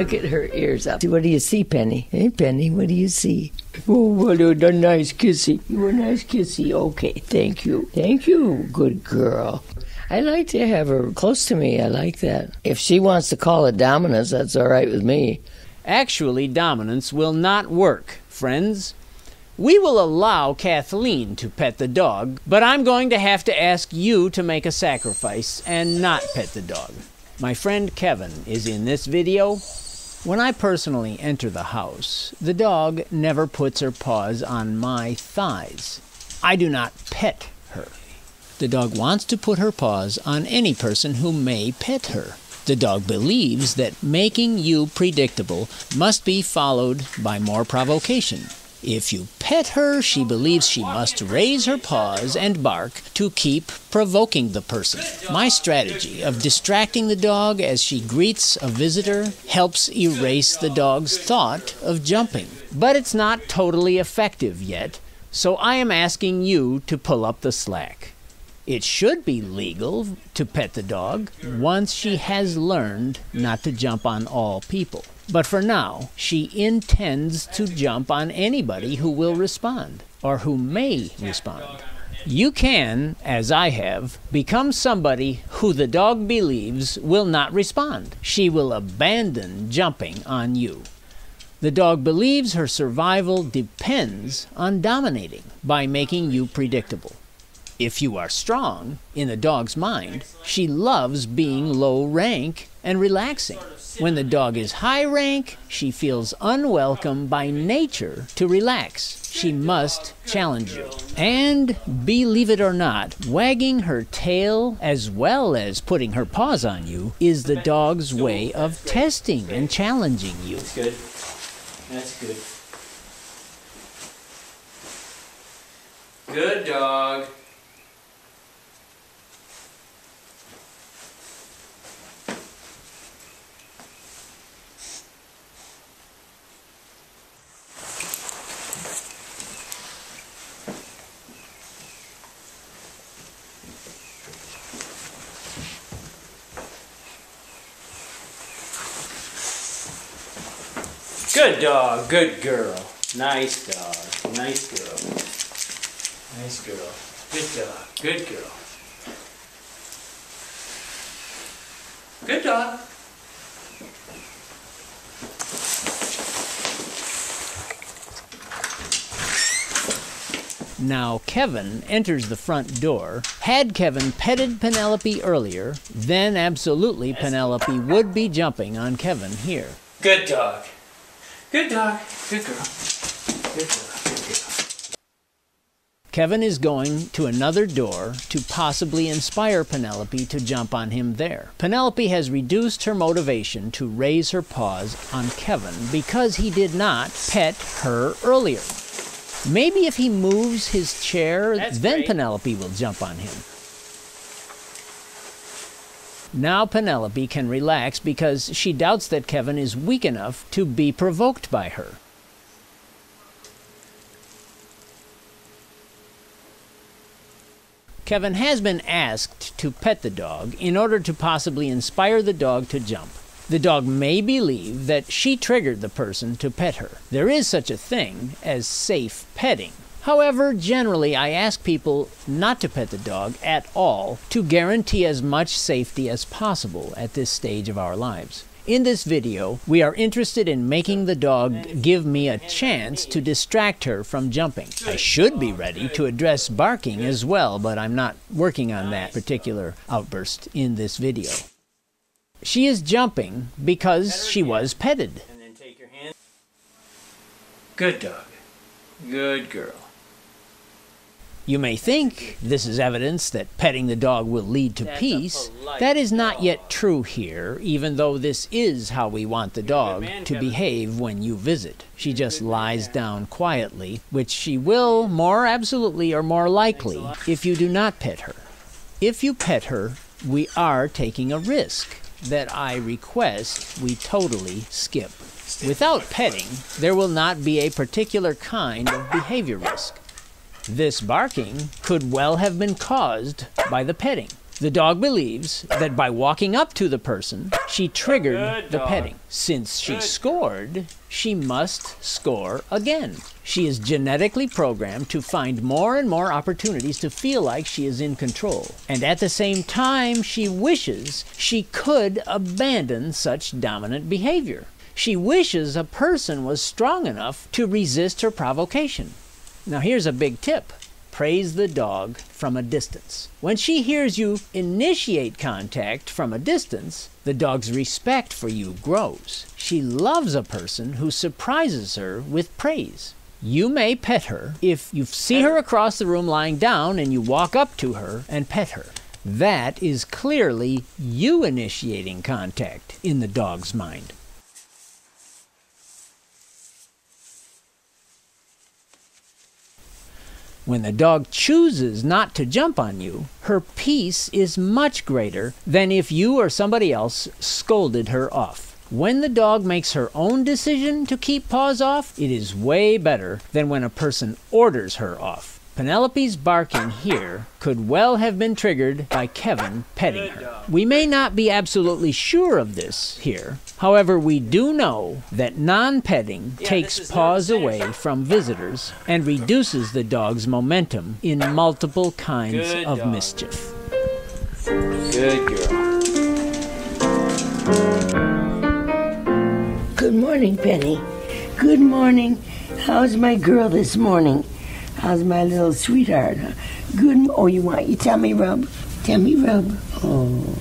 Look at her ears up. What do you see, Penny? Hey, Penny, what do you see? Oh, what a nice kissy. You a nice kissy. Okay, thank you. Thank you, good girl. I like to have her close to me. I like that. If she wants to call it dominance, that's all right with me. Actually, dominance will not work, friends. We will allow Kathleen to pet the dog, but I'm going to have to ask you to make a sacrifice and not pet the dog. My friend Kevin is in this video. When I personally enter the house, the dog never puts her paws on my thighs. I do not pet her. The dog wants to put her paws on any person who may pet her. The dog believes that making you predictable must be followed by more provocation. If you pet her, she believes she must raise her paws and bark to keep provoking the person. My strategy of distracting the dog as she greets a visitor helps erase the dog's thought of jumping. But it's not totally effective yet, so I am asking you to pull up the slack. It should be legal to pet the dog once she has learned not to jump on all people. But for now, she intends to jump on anybody who will respond, or who may respond. You can, as I have, become somebody who the dog believes will not respond. She will abandon jumping on you. The dog believes her survival depends on dominating by making you predictable. If you are strong, in the dog's mind, she loves being low rank and relaxing. When the dog is high rank, she feels unwelcome by nature to relax. She must challenge you. And, believe it or not, wagging her tail as well as putting her paws on you is the dog's way of testing and challenging you. That's good. That's good. Good dog. Good dog, good girl. Nice dog, nice girl. Nice girl. Good dog, good girl. Good dog. Now Kevin enters the front door. Had Kevin petted Penelope earlier, then absolutely Penelope would be jumping on Kevin here. Good dog. Good dog. Good girl. Good girl. Good girl. Kevin is going to another door to possibly inspire Penelope to jump on him there. Penelope has reduced her motivation to raise her paws on Kevin because he did not pet her earlier. Maybe if he moves his chair, then great. Penelope will jump on him. Now Penelope can relax because she doubts that Kevin is weak enough to be provoked by her. Kevin has been asked to pet the dog in order to possibly inspire the dog to jump. The dog may believe that she triggered the person to pet her. There is such a thing as safe petting. However, generally I ask people not to pet the dog at all to guarantee as much safety as possible at this stage of our lives. In this video, we are interested in making the dog give me a chance to distract her from jumping. I should be ready to address barking as well, but I'm not working on that particular outburst in this video. She is jumping because she was petted. And then take your hand. Good dog. Good girl. You may think this is evidence that petting the dog will lead to peace. That is not yet true here, even though this is how we want the dog to behave when you visit. She just lies down quietly, which she will more absolutely or more likely if you do not pet her. If you pet her, we are taking a risk that I request we totally skip. Without petting, there will not be a particular kind of behavior risk. This barking could well have been caused by the petting. The dog believes that by walking up to the person, she triggered the petting. Since she scored, she must score again. She is genetically programmed to find more and more opportunities to feel like she is in control. And at the same time, she wishes she could abandon such dominant behavior. She wishes a person was strong enough to resist her provocation. Now here's a big tip. Praise the dog from a distance. When she hears you initiate contact from a distance, the dog's respect for you grows. She loves a person who surprises her with praise. You may pet her if you see her across the room lying down and you walk up to her and pet her. That is clearly you initiating contact in the dog's mind. When the dog chooses not to jump on you, her peace is much greater than if you or somebody else scolded her off. When the dog makes her own decision to keep paws off, it is way better than when a person orders her off. Penelope's barking here could well have been triggered by Kevin petting her. We may not be absolutely sure of this here. However, we do know that non-petting takes paws away from visitors and reduces the dog's momentum in multiple kinds of mischief. Good girl. Good morning, Penny. Good morning. How's my girl this morning? How's my little sweetheart? Huh? Good. Oh, you want your tummy rub? Tummy rub. Oh.